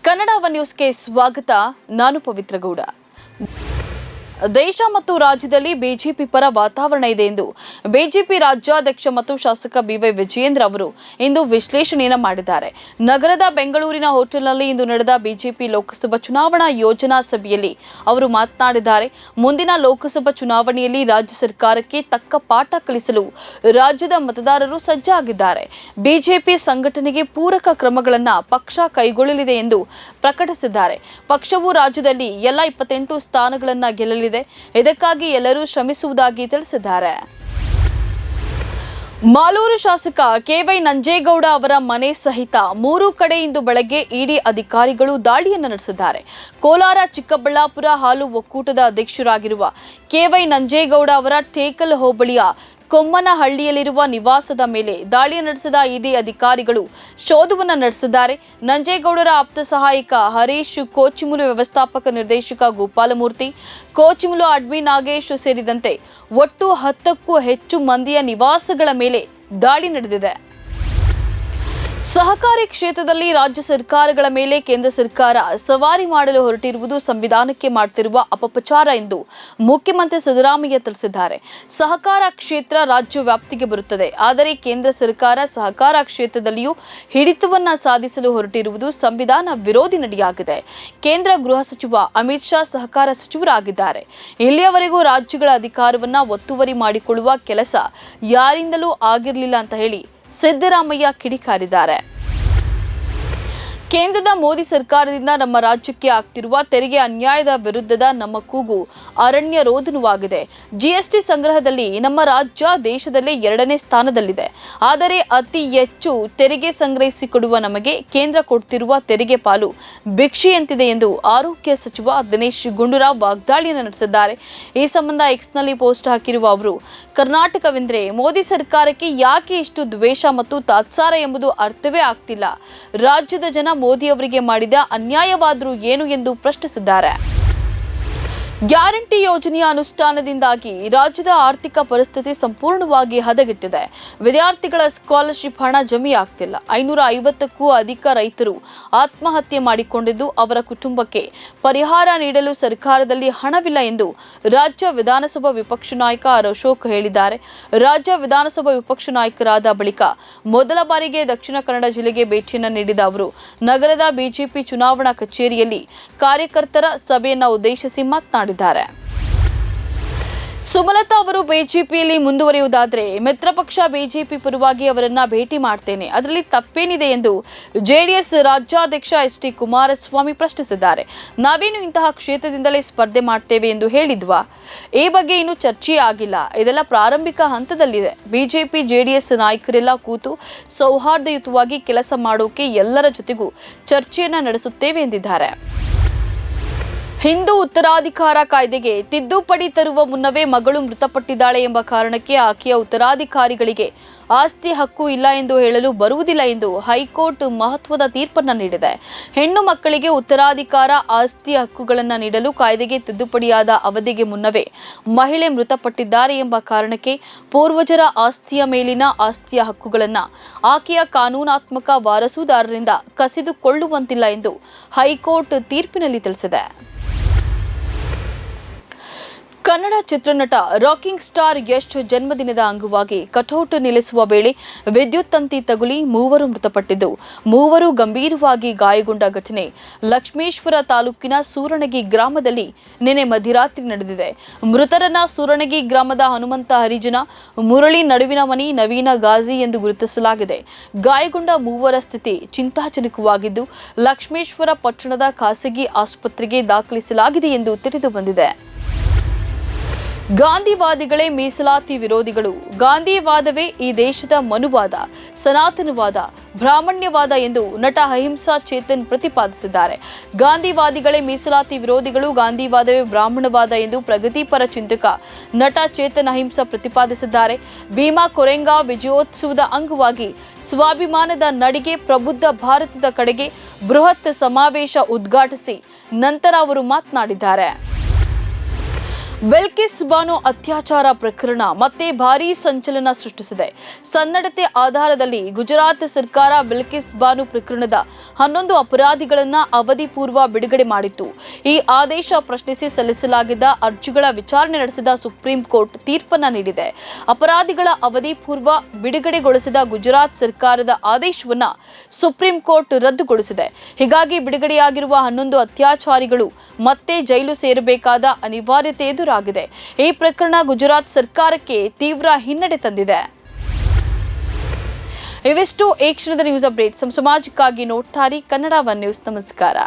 Kannada one ನ್ಯೂಸ್ಗೆ ಸ್ವಾಗತ. ನಾನು ಪವಿತ್ರ ಗೌಡ. ದೇಶ ಮತ್ತು ರಾಜ್ಯದಲ್ಲಿ ಬಿಜೆಪಿ ಪರ ವಾತಾವರಣ ಇದೆ ಎಂದು ಬಿಜೆಪಿ ರಾಜ್ಯಾಧ್ಯಕ್ಷ ಮತ್ತು ಶಾಸಕ ಬಿವೈ ವಿಜಯೇಂದ್ರ ಅವರು ಇಂದು ವಿಶ್ಲೇಷಣೆಯನ್ನು ಮಾಡಿದ್ದಾರೆ. ನಗರದ ಬೆಂಗಳೂರಿನ ಹೋಟೆಲ್ನಲ್ಲಿ ಇಂದು ನಡೆದ ಬಿಜೆಪಿ ಲೋಕಸಭಾ ಚುನಾವಣಾ ಯೋಜನಾ ಸಭೆಯಲ್ಲಿ ಅವರು ಮಾತನಾಡಿದ್ದಾರೆ. ಮುಂದಿನ ಲೋಕಸಭಾ ಚುನಾವಣೆಯಲ್ಲಿ ರಾಜ್ಯ ಸರ್ಕಾರಕ್ಕೆ ತಕ್ಕ ಪಾಠ ಕಲಿಸಲು ರಾಜ್ಯದ ಮತದಾರರು ಸಜ್ಜಾಗಿದ್ದಾರೆ. ಬಿಜೆಪಿ ಸಂಘಟನೆಗೆ ಪೂರಕ ಕ್ರಮಗಳನ್ನು ಪಕ್ಷ ಕೈಗೊಳ್ಳಲಿದೆ ಎಂದು ಪ್ರಕಟಿಸಿದ್ದಾರೆ. ಪಕ್ಷವು ರಾಜ್ಯದಲ್ಲಿ ಎಲ್ಲ 28 ಸ್ಥಾನಗಳನ್ನು ಗೆಲ್ಲಲಿದೆ. ಇದಕ್ಕಾಗಿ ಎಲ್ಲರೂ ಶ್ರಮಿಸುವುದಾಗಿ ತಿಳಿಸಿದ್ದಾರೆ. ಮಾಲೂರು ಶಾಸಕ ಕೆ.ವೈ. ನಂಜೇಗೌಡ ಅವರ ಮನೆ ಸಹಿತ 3 ಕಡೆ ಇಂದು ಬೆಳಗ್ಗೆ ಇಡಿ ಅಧಿಕಾರಿಗಳು ದಾಳಿಯನ್ನು ನಡೆಸಿದ್ದಾರೆ. ಕೋಲಾರ ಚಿಕ್ಕಬಳ್ಳಾಪುರ ಹಾಲು ಒಕ್ಕೂಟದ ಅಧ್ಯಕ್ಷರಾಗಿರುವ ಕೆ.ವೈ. ನಂಜೇಗೌಡ ಅವರ ಟೇಕಲ್ ಹೋಬಳಿಯ ಕೊಮ್ಮನಹಳ್ಳಿಯಲ್ಲಿರುವ ನಿವಾಸದ ಮೇಲೆ ದಾಳಿ ನಡೆಸಿದ ಇಡಿ ಅಧಿಕಾರಿಗಳು ಶೋಧವನ್ನು ನಡೆಸಿದ್ದಾರೆ. ನಂಜೇಗೌಡರ ಆಪ್ತ ಸಹಾಯಕ ಹರೀಶ್, ಕೋಚಿಮುಲು ವ್ಯವಸ್ಥಾಪಕ ನಿರ್ದೇಶಕ ಗೋಪಾಲಮೂರ್ತಿ, ಕೋಚಿಮುಲು ಅಡ್ಮಿನ್ ನಾಗೇಶ್ ಸೇರಿದಂತೆ ಒಟ್ಟು 10ಕ್ಕೂ ಹೆಚ್ಚು ಮಂದಿಯ ನಿವಾಸಗಳ ಮೇಲೆ ದಾಳಿ ನಡೆದಿದೆ. ಸಹಕಾರಿ ಕ್ಷೇತ್ರದಲ್ಲಿ ರಾಜ್ಯ ಸರ್ಕಾರಗಳ ಮೇಲೆ ಕೇಂದ್ರ ಸರ್ಕಾರ ಸವಾರಿ ಮಾಡಲು ಹೊರಟಿರುವುದು ಸಂವಿಧಾನಕ್ಕೆ ಮಾಡುತ್ತಿರುವ ಅಪಪ್ರಚಾರ ಎಂದು ಮುಖ್ಯಮಂತ್ರಿ ಸಿದ್ದರಾಮಯ್ಯ ತಿಳಿಸಿದ್ದಾರೆ. ಸಹಕಾರ ಕ್ಷೇತ್ರ ರಾಜ್ಯ ವ್ಯಾಪ್ತಿಗೆ ಬರುತ್ತದೆ, ಆದರೆ ಕೇಂದ್ರ ಸರ್ಕಾರ ಸಹಕಾರ ಕ್ಷೇತ್ರದಲ್ಲಿಯೂ ಹಿಡಿತವನ್ನ ಸಾಧಿಸಲು ಹೊರಟಿರುವುದು ಸಂವಿಧಾನ ವಿರೋಧಿ ನಡೆಯಾಗಿದೆ. ಕೇಂದ್ರ ಗೃಹ ಸಚಿವ ಅಮಿತ್ ಶಾ ಸಹಕಾರ ಸಚಿವರಾಗಿದ್ದಾರೆ. ಇಲ್ಲಿಯವರೆಗೂ ರಾಜ್ಯಗಳ ಅಧಿಕಾರವನ್ನ ಒತ್ತುವರಿ ಮಾಡಿಕೊಳ್ಳುವ ಕೆಲಸ ಯಾರಿಂದಲೂ ಆಗಿರಲಿಲ್ಲ ಅಂತ ಹೇಳಿ ಸಿದ್ದರಾಮಯ್ಯ ಕಿಡಿಕಾರಿದ್ದಾರೆ. ಕೇಂದ್ರದ ಮೋದಿ ಸರ್ಕಾರದಿಂದ ನಮ್ಮ ರಾಜ್ಯಕ್ಕೆ ಆಗ್ತಿರುವ ತೆರಿಗೆ ಅನ್ಯಾಯದ ವಿರುದ್ಧದ ನಮ್ಮ ಕೂಗು ಅರಣ್ಯ ರೋದನವಾಗಿದೆ. ಜಿಎಸ್ಟಿ ಸಂಗ್ರಹದಲ್ಲಿ ನಮ್ಮ ರಾಜ್ಯ ದೇಶದಲ್ಲೇ 2ನೇ ಸ್ಥಾನದಲ್ಲಿದೆ. ಆದರೆ ಅತಿ ಹೆಚ್ಚು ತೆರಿಗೆ ಸಂಗ್ರಹಿಸಿಕೊಡುವ ನಮಗೆ ಕೇಂದ್ರ ಕೊಡ್ತಿರುವ ತೆರಿಗೆ ಪಾಲು ಭಿಕ್ಷೆಯಂತಿದೆ ಎಂದು ಆರೋಗ್ಯ ಸಚಿವ ದಿನೇಶ್ ಗುಂಡೂರಾವ್ ವಾಗ್ದಾಳಿಯನ್ನು ನಡೆಸಿದ್ದಾರೆ. ಈ ಸಂಬಂಧ ಎಕ್ಸ್ನಲ್ಲಿ ಪೋಸ್ಟ್ ಹಾಕಿರುವ ಅವರು, ಕರ್ನಾಟಕವೆಂದರೆ ಮೋದಿ ಸರ್ಕಾರಕ್ಕೆ ಯಾಕೆ ಇಷ್ಟು ದ್ವೇಷ ಮತ್ತು ತಾತ್ಸಾರ ಎಂಬುದು ಅರ್ಥವೇ ಆಗ್ತಿಲ್ಲ. ರಾಜ್ಯದ ಜನ ಮೋದಿ ಅವರಿಗೆ ಮಾಡಿದ ಅನ್ಯಾಯವಾದರೂ ಏನು ಎಂದು ಪ್ರಶ್ನಿಸಿದ್ದಾರೆ. ಗ್ಯಾರಂಟಿ ಯೋಜನೆಯ ಅನುಷ್ಠಾನದಿಂದಾಗಿ ರಾಜ್ಯದ ಆರ್ಥಿಕ ಪರಿಸ್ಥಿತಿ ಸಂಪೂರ್ಣವಾಗಿ ಹದಗೆಟ್ಟಿದೆ. ವಿದ್ಯಾರ್ಥಿಗಳ ಸ್ಕಾಲರ್ಶಿಪ್ ಹಣ ಜಮೆಯಾಗ್ತಿಲ್ಲ. 550ಕ್ಕೂ ಅಧಿಕ ರೈತರು ಆತ್ಮಹತ್ಯೆ ಮಾಡಿಕೊಂಡಿದ್ದು, ಅವರ ಕುಟುಂಬಕ್ಕೆ ಪರಿಹಾರ ನೀಡಲು ಸರ್ಕಾರದಲ್ಲಿ ಹಣವಿಲ್ಲ ಎಂದು ರಾಜ್ಯ ವಿಧಾನಸಭಾ ವಿಪಕ್ಷ ನಾಯಕ ಅಶೋಕ್ ಹೇಳಿದ್ದಾರೆ. ರಾಜ್ಯ ವಿಧಾನಸಭಾ ವಿಪಕ್ಷ ನಾಯಕರಾದ ಬಳಿಕ ಮೊದಲ ಬಾರಿಗೆ ದಕ್ಷಿಣ ಕನ್ನಡ ಜಿಲ್ಲೆಗೆ ಭೇಟಿಯನ್ನು ನೀಡಿದ ಅವರು ನಗರದ ಬಿಜೆಪಿ ಚುನಾವಣಾ ಕಚೇರಿಯಲ್ಲಿ ಕಾರ್ಯಕರ್ತರ ಸಭೆಯನ್ನು ಉದ್ದೇಶಿಸಿ ಮಾತನಾಡಿದ್ದಾರೆ. ಸುಮಲತಾ ಅವರು ಬಿಜೆಪಿಯಲ್ಲಿ ಮುಂದುವರಿಯುವುದಾದರೆ ಮಿತ್ರ ಪಕ್ಷ ಬಿಜೆಪಿ ಪರವಾಗಿ ಅವರನ್ನ ಭೇಟಿ ಮಾಡ್ತೇನೆ, ಅದರಲ್ಲಿ ತಪ್ಪೇನಿದೆ ಎಂದು ಜೆಡಿಎಸ್ ರಾಜ್ಯಾಧ್ಯಕ್ಷ ಎಚ್.ಡಿ. ಕುಮಾರಸ್ವಾಮಿ ಪ್ರಶ್ನಿಸಿದ್ದಾರೆ. ನಾವೇನು ಇಂತಹ ಕ್ಷೇತ್ರದಿಂದಲೇ ಸ್ಪರ್ಧೆ ಮಾಡ್ತೇವೆ ಎಂದು ಹೇಳಿದ್ವಾ? ಈ ಬಗ್ಗೆ ಇನ್ನೂ ಚರ್ಚೆಯೇ ಆಗಿಲ್ಲ. ಇದೆಲ್ಲ ಪ್ರಾರಂಭಿಕ ಹಂತದಲ್ಲಿದೆ. ಬಿಜೆಪಿ ಜೆಡಿಎಸ್ ನಾಯಕರೆಲ್ಲ ಕೂತು ಸೌಹಾರ್ದಯುತವಾಗಿ ಕೆಲಸ ಮಾಡೋಕೆ ಎಲ್ಲರ ಜೊತೆಗೂ ಚರ್ಚೆಯನ್ನ ನಡೆಸುತ್ತೇವೆ ಎಂದಿದ್ದಾರೆ. ಹಿಂದೂ ಉತ್ತರಾಧಿಕಾರ ಕಾಯ್ದೆಗೆ ತಿದ್ದುಪಡಿ ತರುವ ಮುನ್ನವೇ ಮಗಳು ಮೃತಪಟ್ಟಿದ್ದಾಳೆ ಎಂಬ ಕಾರಣಕ್ಕೆ ಆಕೆಯ ಉತ್ತರಾಧಿಕಾರಿಗಳಿಗೆ ಆಸ್ತಿ ಹಕ್ಕು ಇಲ್ಲ ಎಂದು ಹೇಳಲು ಬರುವುದಿಲ್ಲ ಎಂದು ಹೈಕೋರ್ಟ್ ಮಹತ್ವದ ತೀರ್ಪನ್ನು ನೀಡಿದೆ. ಹೆಣ್ಣು ಮಕ್ಕಳಿಗೆ ಉತ್ತರಾಧಿಕಾರ ಆಸ್ತಿ ಹಕ್ಕುಗಳನ್ನು ನೀಡಲು ಕಾಯ್ದೆಗೆ ತಿದ್ದುಪಡಿಯಾದ ಅವಧಿಗೆ ಮುನ್ನವೇ ಮಹಿಳೆ ಮೃತಪಟ್ಟಿದ್ದಾರೆ ಎಂಬ ಕಾರಣಕ್ಕೆ ಪೂರ್ವಜರ ಆಸ್ತಿಯ ಮೇಲಿನ ಆಸ್ತಿಯ ಹಕ್ಕುಗಳನ್ನು ಆಕೆಯ ಕಾನೂನಾತ್ಮಕ ವಾರಸುದಾರರಿಂದ ಕಸಿದುಕೊಳ್ಳುವಂತಿಲ್ಲ ಎಂದು ಹೈಕೋರ್ಟ್ ತೀರ್ಪಿನಲ್ಲಿ ತಿಳಿಸಿದೆ. ಕನ್ನಡ ಚಿತ್ರನಟ ರಾಕಿಂಗ್ ಸ್ಟಾರ್ ಯಶ್ ಜನ್ಮದಿನದ ಅಂಗವಾಗಿ ಕಟೌಟ್ ನಿಲ್ಲಿಸುವ ವೇಳೆ ವಿದ್ಯುತ್ ತಂತಿ ತಗುಲಿ 3 ಮೃತಪಟ್ಟಿದ್ದು, 3 ಗಂಭೀರವಾಗಿ ಗಾಯಗೊಂಡ ಘಟನೆ ಲಕ್ಷ್ಮೇಶ್ವರ ತಾಲೂಕಿನ ಸೂರಣಗಿ ಗ್ರಾಮದಲ್ಲಿ ನಿನ್ನೆ ಮಧ್ಯರಾತ್ರಿ ನಡೆದಿದೆ. ಮೃತರನ್ನ ಸೂರಣಗಿ ಗ್ರಾಮದ ಹನುಮಂತ ಹರಿಜನ, ಮುರಳಿ ನಡುವಿನ ಮನಿ ನವೀನ ಗಾಜಿ ಎಂದು ಗುರುತಿಸಲಾಗಿದೆ. ಗಾಯಗೊಂಡ 3ರ ಸ್ಥಿತಿ ಚಿಂತಾಜನಕವಾಗಿದ್ದು, ಲಕ್ಷ್ಮೇಶ್ವರ ಪಟ್ಟಣದ ಖಾಸಗಿ ಆಸ್ಪತ್ರೆಗೆ ದಾಖಲಿಸಲಾಗಿದೆ ಎಂದು ತಿಳಿದು ಬಂದಿದೆ. ಗಾಂಧಿವಾದಿಗಳೇ ಮೀಸಲಾತಿ ವಿರೋಧಿಗಳು. ಗಾಂಧಿವಾದವೇ ಈ ದೇಶದ ಮನುವಾದ, ಸನಾತನವಾದ, ಬ್ರಾಹ್ಮಣ್ಯವಾದ ಎಂದು ನಟ ಅಹಿಂಸಾ ಚೇತನ್ ಪ್ರತಿಪಾದಿಸಿದ್ದಾರೆ. ಗಾಂಧಿವಾದಿಗಳೇ ಮೀಸಲಾತಿ ವಿರೋಧಿಗಳು, ಗಾಂಧಿವಾದವೇ ಬ್ರಾಹ್ಮಣವಾದ ಎಂದು ಪ್ರಗತಿಪರ ಚಿಂತಕ ನಟ ಚೇತನ್ ಅಹಿಂಸಾ ಪ್ರತಿಪಾದಿಸಿದ್ದಾರೆ. ಭೀಮಾ ಕೊರೆಂಗಾ ವಿಜಯೋತ್ಸವದ ಅಂಗವಾಗಿ ಸ್ವಾಭಿಮಾನದ ನಡಿಗೆ ಪ್ರಬುದ್ಧ ಭಾರತದ ಕಡೆಗೆ ಬೃಹತ್ ಸಮಾವೇಶ ಉದ್ಘಾಟಿಸಿ ನಂತರ ಅವರು ಮಾತನಾಡಿದ್ದಾರೆ. ಬಿಲ್ಕಿಸ್ ಬಾನು ಅತ್ಯಾಚಾರ ಪ್ರಕರಣ ಮತ್ತೆ ಭಾರೀ ಸಂಚಲನ ಸೃಷ್ಟಿಸಿದೆ. ಸನ್ನಡತೆ ಆಧಾರದಲ್ಲಿ ಗುಜರಾತ್ ಸರ್ಕಾರ ಬಿಲ್ಕಿಸ್ ಬಾನು ಪ್ರಕರಣದ 11 ಅಪರಾಧಿಗಳನ್ನ ಅವಧಿ ಪೂರ್ವ ಬಿಡುಗಡೆ ಮಾಡಿತ್ತು. ಈ ಆದೇಶ ಪ್ರಶ್ನಿಸಿ ಸಲ್ಲಿಸಲಾಗಿದ್ದ ಅರ್ಜಿಗಳ ವಿಚಾರಣೆ ನಡೆಸಿದ ಸುಪ್ರೀಂ ಕೋರ್ಟ್ ತೀರ್ಪನ್ನ ನೀಡಿದೆ. ಅಪರಾಧಿಗಳ ಅವಧಿ ಪೂರ್ವ ಬಿಡುಗಡೆಗೊಳಿಸಿದ ಗುಜರಾತ್ ಸರ್ಕಾರದ ಆದೇಶವನ್ನ ಸುಪ್ರೀಂ ಕೋರ್ಟ್ ರದ್ದುಗೊಳಿಸಿದೆ. ಹೀಗಾಗಿ ಬಿಡುಗಡೆಯಾಗಿರುವ 11 ಅತ್ಯಾಚಾರಿಗಳು ಮತ್ತೆ ಜೈಲು ಸೇರಬೇಕಾದ ಅನಿವಾರ್ಯತೆ ಎದುರಾಗಿದೆ. ಈ ಪ್ರಕರಣ ಗುಜರಾತ್ ಸರ್ಕಾರಕ್ಕೆ ತೀವ್ರ ಹಿನ್ನಡೆ ತಂದಿದೆ. ಇವಿಷ್ಟು ಈ ಕ್ಷಣದ ನ್ಯೂಸ್ ಅಪ್ಡೇಟ್. ಸಮಾಜಕ್ಕಾಗಿ ನೋಡ್ತಾರೆ ಕನ್ನಡ ಒನ್ ನ್ಯೂಸ್. ನಮಸ್ಕಾರ.